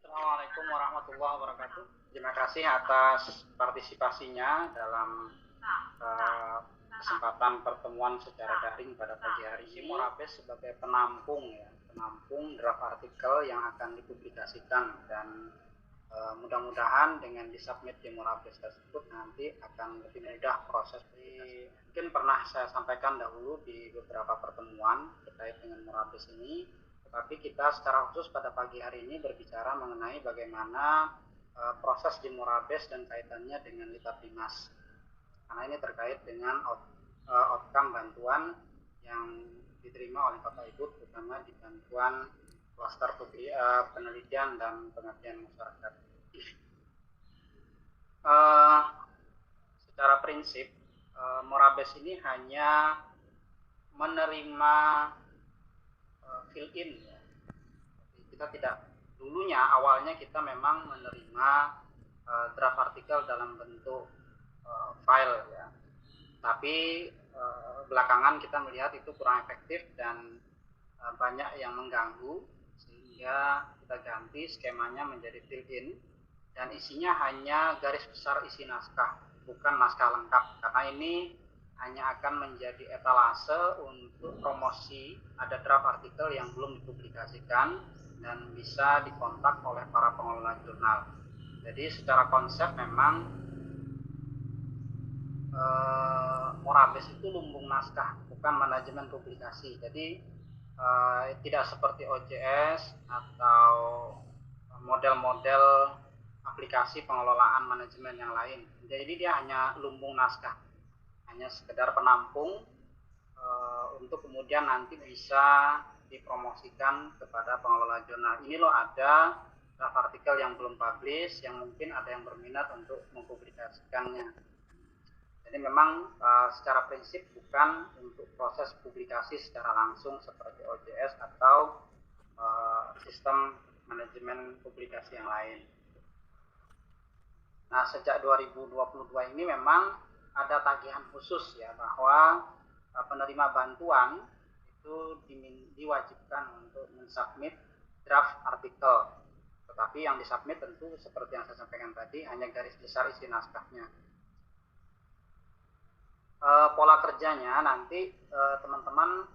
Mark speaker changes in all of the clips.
Speaker 1: Assalamualaikum warahmatullahi wabarakatuh. Terima kasih atas partisipasinya dalam kesempatan pertemuan secara daring pada pagi hari ini. Morabes sebagai penampung ya, penampung draft artikel yang akan dipublikasikan dan mudah-mudahan dengan disubmit di Morabes tersebut nanti akan lebih mudah proses. Mungkin pernah saya sampaikan dahulu di beberapa pertemuan terkait dengan Morabes ini. Tetapi kita secara khusus pada pagi hari ini berbicara mengenai bagaimana proses di Morabes dan kaitannya dengan Litab Dimas. Karena ini terkait dengan outcome bantuan yang diterima oleh Bapak Ibu, terutama di bantuan klaster penelitian dan pengabdian masyarakat. Secara prinsip, Morabes ini hanya menerima fill in ya. Kita tidak dulunya awalnya kita memang menerima draft artikel dalam bentuk file ya, tapi belakangan kita melihat itu kurang efektif dan banyak yang mengganggu, sehingga kita ganti skemanya menjadi fill in dan isinya hanya garis besar isi naskah, bukan naskah lengkap, karena ini hanya akan menjadi etalase untuk promosi ada draft artikel yang belum dipublikasikan dan bisa dikontak oleh para pengelola jurnal. Jadi secara konsep memang Morabes itu lumbung naskah, bukan manajemen publikasi. Jadi tidak seperti OJS atau model-model aplikasi pengelolaan manajemen yang lain. Jadi dia hanya lumbung naskah, hanya sekedar penampung untuk kemudian nanti bisa dipromosikan kepada pengelola jurnal. Ini loh ada draft artikel yang belum publish, yang mungkin ada yang berminat untuk mempublikasikannya. Jadi memang secara prinsip bukan untuk proses publikasi secara langsung seperti OJS atau sistem manajemen publikasi yang lain. Nah, sejak 2022 ini memang ada tagihan khusus ya, bahwa penerima bantuan itu diwajibkan untuk mensubmit draft artikel. Tetapi yang disubmit tentu seperti yang saya sampaikan tadi, hanya garis besar isi naskahnya. Pola kerjanya nanti teman-teman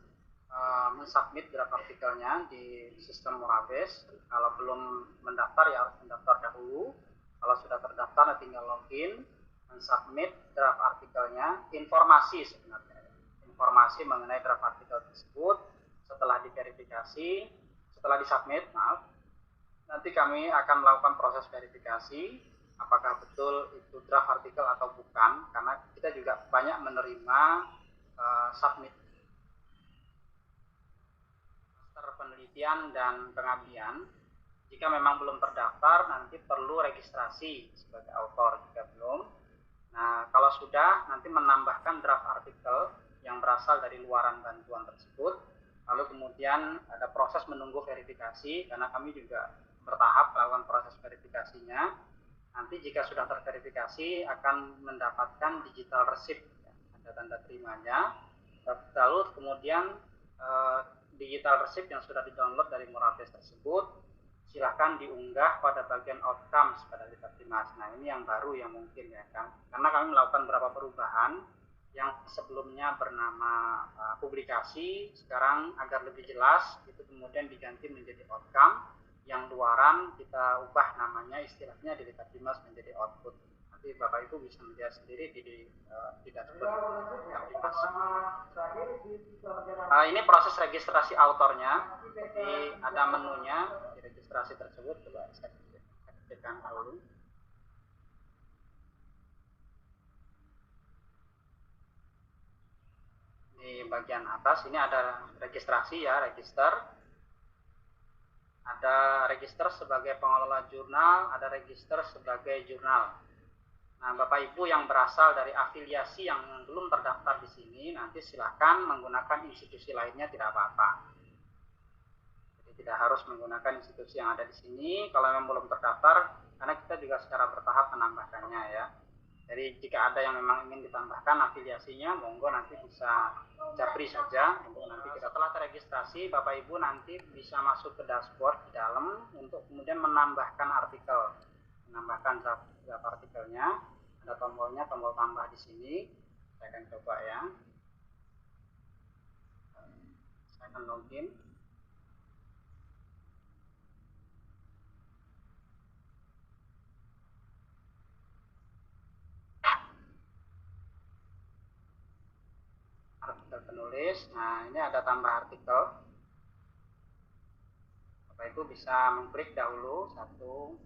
Speaker 1: mensubmit draft artikelnya di sistem Morabes. Kalau belum mendaftar ya harus mendaftar dahulu. Kalau sudah terdaftar tinggal login, mensubmit draft artikelnya, informasi sebenarnya, informasi mengenai draft artikel tersebut. Setelah diverifikasi, setelah disubmit, nanti kami akan melakukan proses verifikasi apakah betul itu draft artikel atau bukan, karena kita juga banyak menerima submit master penelitian dan pengabdian. Jika memang belum terdaftar, nanti perlu registrasi sebagai autor. Jika belum, nah kalau sudah, nanti menambahkan draft artikel yang berasal dari luaran bantuan tersebut. Lalu kemudian ada proses menunggu verifikasi, karena kami juga bertahap melakukan proses verifikasinya. Nanti jika sudah terverifikasi akan mendapatkan digital receipt, ada tanda terimanya. Lalu kemudian digital receipt yang sudah di-download dari Morabes tersebut silahkan diunggah pada bagian outcomes pada Litab Dimas. Nah, ini yang baru yang mungkin ya kan, karena kami melakukan beberapa perubahan yang sebelumnya bernama publikasi, sekarang agar lebih jelas itu kemudian diganti menjadi outcome. Yang luaran kita ubah namanya, istilahnya di Litab Dimas menjadi output. Nanti Bapak Ibu bisa melihat sendiri di dashboard Litab Dimas. Ini proses registrasi autornya, jadi ada menunya di registrasi tersebut. Coba saya kecilkan dulu. Di bagian atas ini ada registrasi ya, register. Ada register sebagai pengelola jurnal, ada register sebagai jurnal. Nah, Bapak Ibu yang berasal dari afiliasi yang belum terdaftar di sini, nanti silakan menggunakan institusi lainnya, tidak apa-apa. Jadi tidak harus menggunakan institusi yang ada di sini kalau memang belum terdaftar, karena kita juga secara bertahap menambahkannya ya. Jadi jika ada yang memang ingin ditambahkan afiliasinya, monggo nanti bisa japri saja untuk nanti kita. Setelah terregistrasi, Bapak Ibu nanti bisa masuk ke dashboard di dalam untuk kemudian menambahkan artikel, menambahkan draft artikelnya. Ada tombolnya, tombol tambah di sini. Saya akan coba ya. Saya akan login. Artikel penulis. Nah, ini ada tambah artikel. Bapak Ibu bisa mengklik dahulu satu.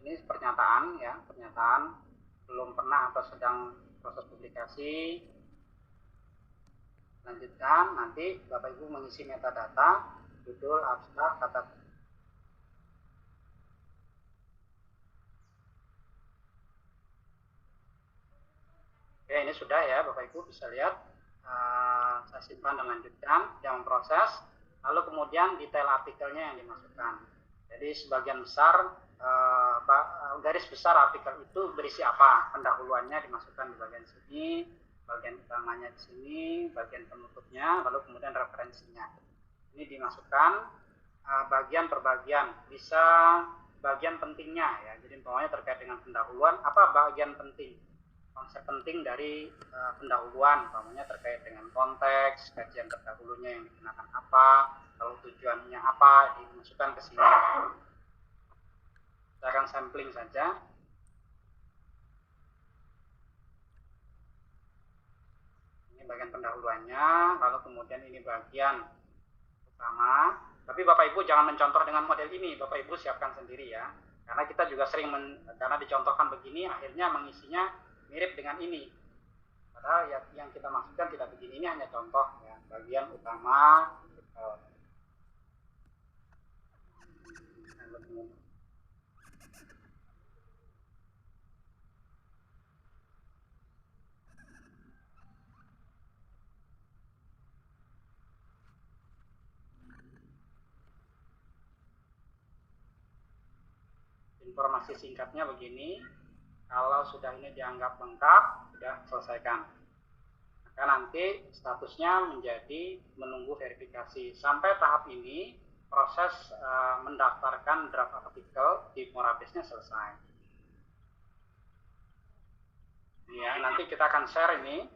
Speaker 1: Ini pernyataan ya, pernyataan belum pernah atau sedang proses publikasi. Lanjutkan, nanti Bapak Ibu mengisi metadata, judul, abstrak, kata. Oke, ini sudah ya Bapak Ibu bisa lihat. Saya simpan dan lanjutkan yang memproses, lalu kemudian detail artikelnya yang dimasukkan. Jadi sebagian besar garis besar artikel itu berisi apa, pendahuluannya dimasukkan di bagian sini, bagian utamanya di sini, bagian penutupnya, lalu kemudian referensinya ini dimasukkan bagian per bagian, bisa bagian pentingnya ya. Jadi umpamanya terkait dengan pendahuluan, apa bagian penting, konsep penting dari pendahuluan, umpamanya terkait dengan konteks, kajian terdahulunya yang digunakan apa, lalu tujuannya apa, dimasukkan ke sini. Kita akan sampling saja. Ini bagian pendahuluannya, lalu kemudian ini bagian utama. Tapi Bapak Ibu jangan mencontoh dengan model ini, Bapak Ibu siapkan sendiri ya. Karena kita juga sering karena dicontohkan begini, akhirnya mengisinya mirip dengan ini. Padahal yang kita maksudkan tidak begini, ini hanya contoh ya, bagian utama. Informasi singkatnya begini. Kalau sudah ini dianggap lengkap, sudah selesaikan. Maka nanti statusnya menjadi menunggu verifikasi. Sampai tahap ini proses mendaftarkan draft artikel di Morabesnya selesai. Ya, nanti kita akan share ini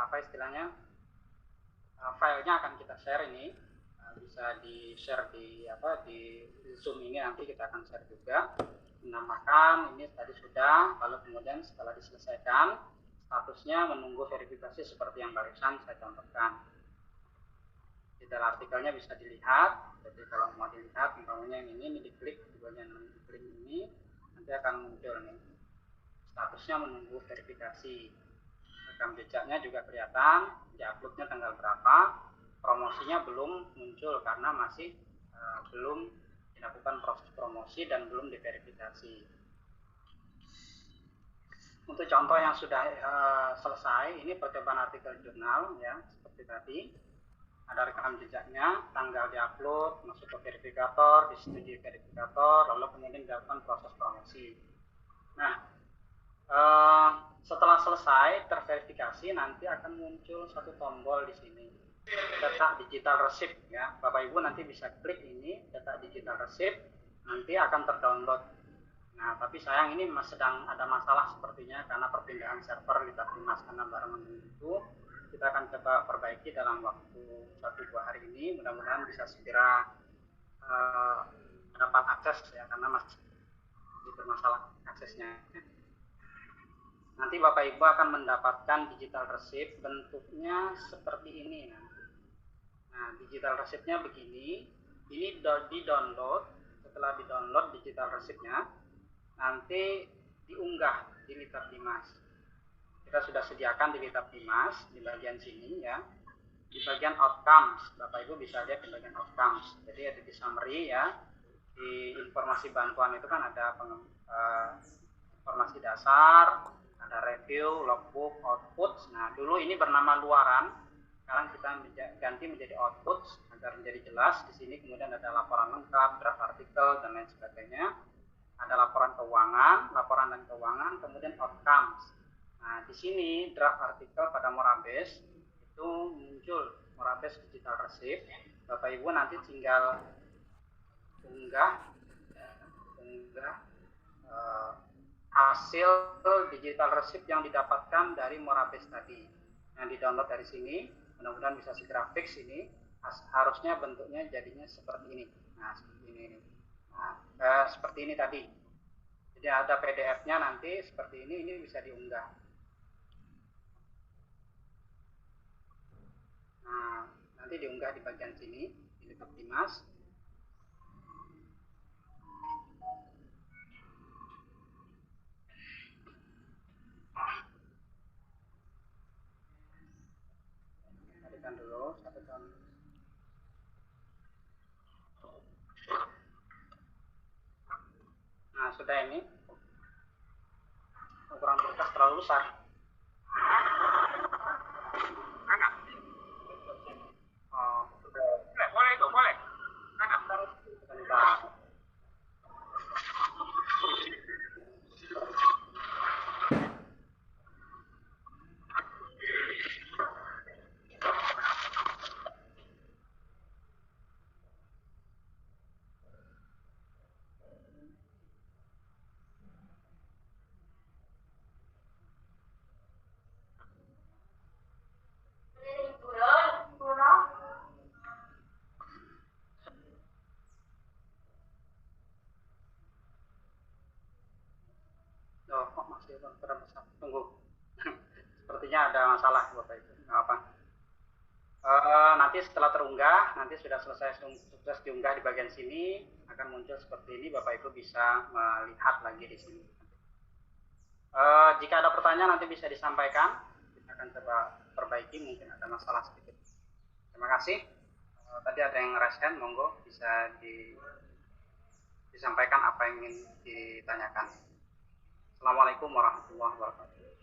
Speaker 1: apa istilahnya, filenya akan kita share ini, bisa di share di Zoom ini, nanti kita akan share juga. Menambahkan ini tadi sudah, lalu kemudian setelah diselesaikan statusnya menunggu verifikasi seperti yang barusan saya contohkan. Detail artikelnya bisa dilihat. Jadi kalau mau dilihat umpamanya yang ini diklik di bagian klik ini, nanti akan muncul nih statusnya menunggu verifikasi. Rekam jejaknya juga kelihatan, diuploadnya tanggal berapa, promosinya belum muncul karena masih belum dilakukan proses promosi dan belum diverifikasi. Untuk contoh yang sudah selesai, ini percobaan artikel jurnal ya, seperti tadi. Ada rekam jejaknya, tanggal diupload, masuk ke verifikator, disetujui verifikator, lalu kemudian dilakukan proses promosi. Nah, setelah selesai terverifikasi, nanti akan muncul satu tombol di sini, data digital receipt ya. Bapak Ibu nanti bisa klik ini, data digital receipt, nanti akan terdownload. Nah, tapi sayang ini sedang ada masalah sepertinya karena perpindahan server di Dimas karena barengan itu. Kita akan coba perbaiki dalam waktu 1-2 hari ini. Mudah-mudahan bisa segera dapat akses ya, karena masih bermasalah aksesnya. Nanti Bapak Ibu akan mendapatkan digital receipt, bentuknya seperti ini nanti. Nah, digital receipt-nya begini. Ini di-download. Setelah di-download digital receipt-nya, nanti diunggah di Litab Dimas. Kita sudah sediakan di Litab Dimas di bagian sini ya. Di bagian outcomes, Bapak Ibu bisa lihat di bagian outcomes. Jadi ada di summary ya. Di informasi bantuan itu kan ada informasi dasar, ada review, logbook, output. Nah, dulu ini bernama luaran, sekarang kita ganti menjadi output agar menjadi jelas. Di sini kemudian ada laporan lengkap, draft artikel dan lain sebagainya. Ada laporan keuangan, laporan dan keuangan, kemudian outcomes. Nah, di sini draft artikel pada Morabes itu muncul Morabes Digital Receipt. Bapak Ibu nanti tinggal unggah hasil digital receipt yang didapatkan dari Morabes tadi. Yang di-download dari sini, mudah-mudahan bisa segera fix ini. Harusnya bentuknya jadinya seperti ini. Nah, seperti ini. Nah, seperti ini tadi. Jadi ada PDF-nya nanti seperti ini bisa diunggah. Nah, nanti diunggah di bagian sini, di Optimas. Tadikan dulu, satu tahun. Nah, sudah ini. Ukuran berkas terlalu besar. Oh, boleh itu, boleh. Bentar. Loh, kok masih besar? Tunggu. Sepertinya ada masalah Bapak Ibu. Nggak apa. Nanti setelah terunggah, nanti sudah selesai sukses diunggah di bagian sini, akan muncul seperti ini. Bapak Ibu bisa melihat lagi di sini. Jika ada pertanyaan nanti bisa disampaikan. Kita akan coba perbaiki, mungkin ada masalah sedikit. Terima kasih. Tadi ada yang raise hand, monggo bisa disampaikan apa yang ingin ditanyakan. Assalamualaikum warahmatullahi wabarakatuh.